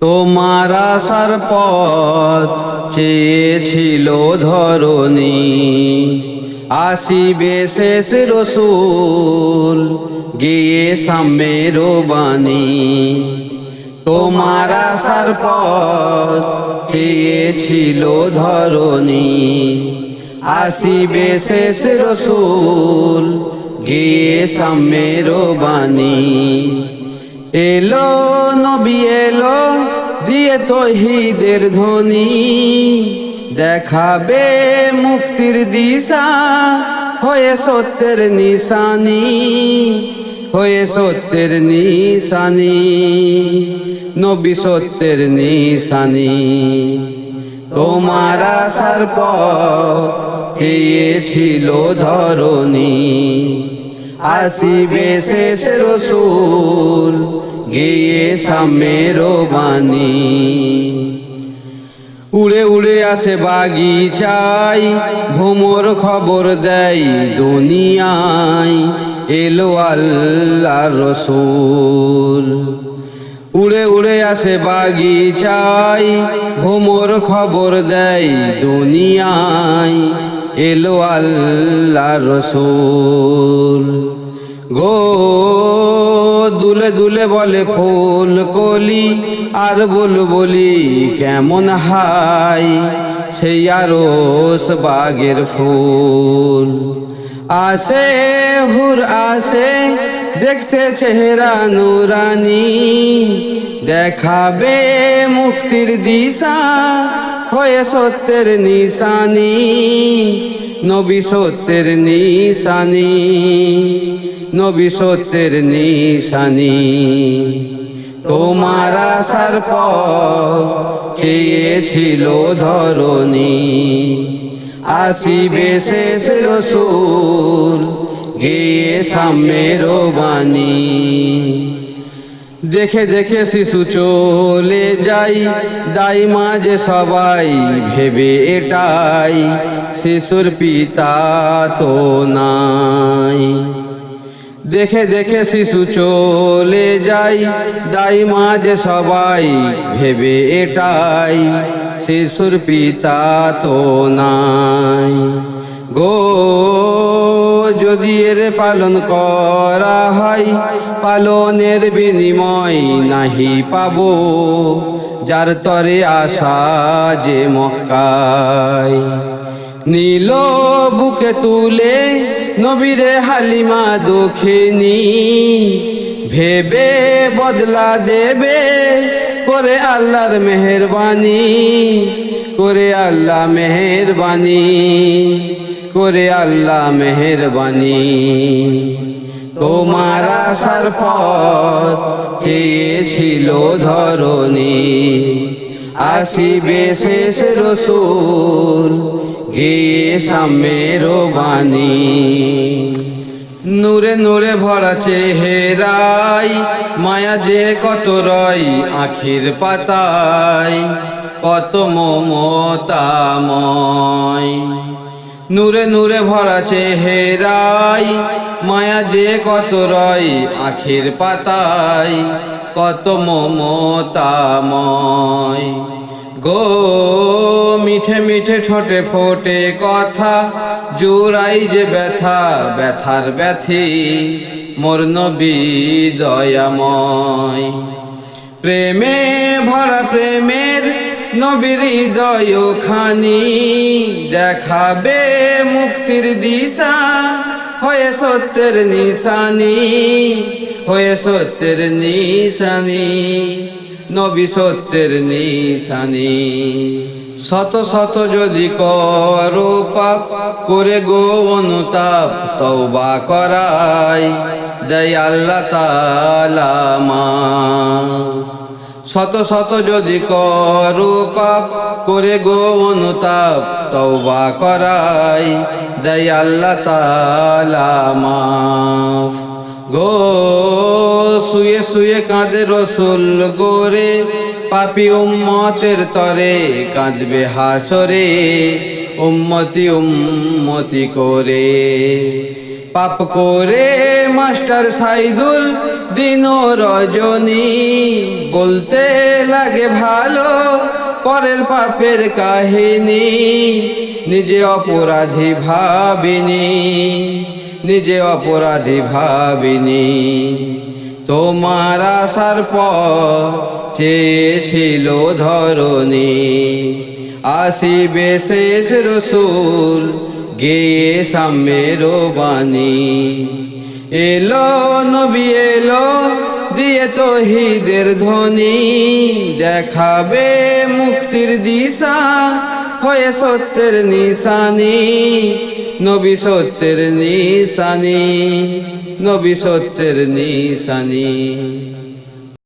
তোমার আসার পথ চেয়েছিল ধরণী, আসিবে শেষ রসূল গিয়ে সাম্যের বাণী। তোমার আসার পথ চেয়েছিল ধরণী, আসিবে শেষ রসূল গিয়ে সাম্যের বাণী। এলো নবী এলো দিয়ে তৌহিদের ধ্বনি, দেখাবে মুক্তির দিশা হয়ে সত্যের নিশানি, হয়ে সত্যের নিশানি, নবী সত্যের নিশানি। তোমার আসার পথ চেয়েছিল ধরণী, আসিবে শেষ রসূল গিয়ে সাম্যের বাণী। উড়ে উড়ে আসে বাগিচায় ভ্রমর খবর দেয় দুনিয়ায়, এলো আল্লাহর রসূল। উড়ে উড়ে আসে বাগিচায় ভ্রমর খবর দেয় দুনিয়ায়, এলো আল্লাহর রসূল। গো দুলে দুলে বলে ফুল কলি, আর বলি কেমন হাই সেই আরশ বাগের ফুল। আসে হুর আসে দেখতে চেহারা নুরানি, দেখাবে মুক্তির দিশা হয়ে সত্যের নিশানি, নবী সত্যের নিশানি, নবী সত্যের নিশানি। তোমার আসার পথ চেয়েছিল ধরণী, আসিবে শেষ রসূল গিয়ে সাম্যের বাণী। দেখে দেখে শিশু চলে যাই দাই মাঝে সবাই ভেবে এটাই, শিশুর পিতা তো নাই। দেখে দেখে শিশু চলে যাই দাই মাঝে সবাই ভেবে এটাই, শিশুর পিতা তো নাই। গো যদি এর পালন করা হয়, পালনের বিনিময় নাহি পাবো যার তরে আশা যে মক্কায়। নীল বুকে তুলে নবীরে হালিমা দুঃখিনী, ভেবে বদলা দেবে করে আল্লাহর মেহেরবানি, করে আল্লাহ মেহেরবানি, করে আল্লাহ মেহেরবানি। তোমার আসার পথ চেয়েছিল ধরণী, আসিবে শেষ রসূল গিয়ে সাম্যের বাণী। নূরে নূরে ভরা চেহারায় মায়া যে কত রয় আখির পাতায়, কত মমতাময়। নূরে নূরে ভরা চেহারায় মায়া যে কত রয় আখির পাতায়, কত মমতাময়। গো মিঠে মিঠে ঠোঁটে ফোটে কথা, জোড়াই যে ব্যথা ব্যথার ব্যথি মোর নবী দয়াময়। প্রেমে ভরা প্রেমের নবীর হৃদয় খানি, দেখাবে মুক্তির দিশা হয়ে সত্যের নিশানি, হয়ে সত্যের নিশানি, নবী সত্যের নিশানি। শত শত যদি করো পাপ করে গো অনুতাপ, তওবা করাই দেয় আল্লাহ তাআলা মাফ। শত শত যদি করো পাপ করে গো অনুতাপ, তওবা করাই দেয় আল্লাহ তাআলা মাফ। গো শুয়ে শুয়ে কাঁদে রসুল গোরে, পাপী উম্মতের তরে কাঁদবে হাসরে, উম্মতি উম্মতি করে। পাপ করে মাস্টার সাইদুল দিন ও রজনী, বলতে লাগে ভালো পরের পাপের কাহিনী। নিজে অপরাধী ভাবিনি, নিজে অপরাধী ভাবিনি। তোমার আসার পর চেয়েছিল ধরণী, আসিবে শেষ রসুল গেয়ে সাম্যের বাণী। এলো নবী এলো দিয়ে তৌহিদের ধ্বনি, দেখাবে মুক্তির দিশা হয়ে সত্যের নিশানি। নবী সত্যের নিশানি, নবী সত্যের নিশানি।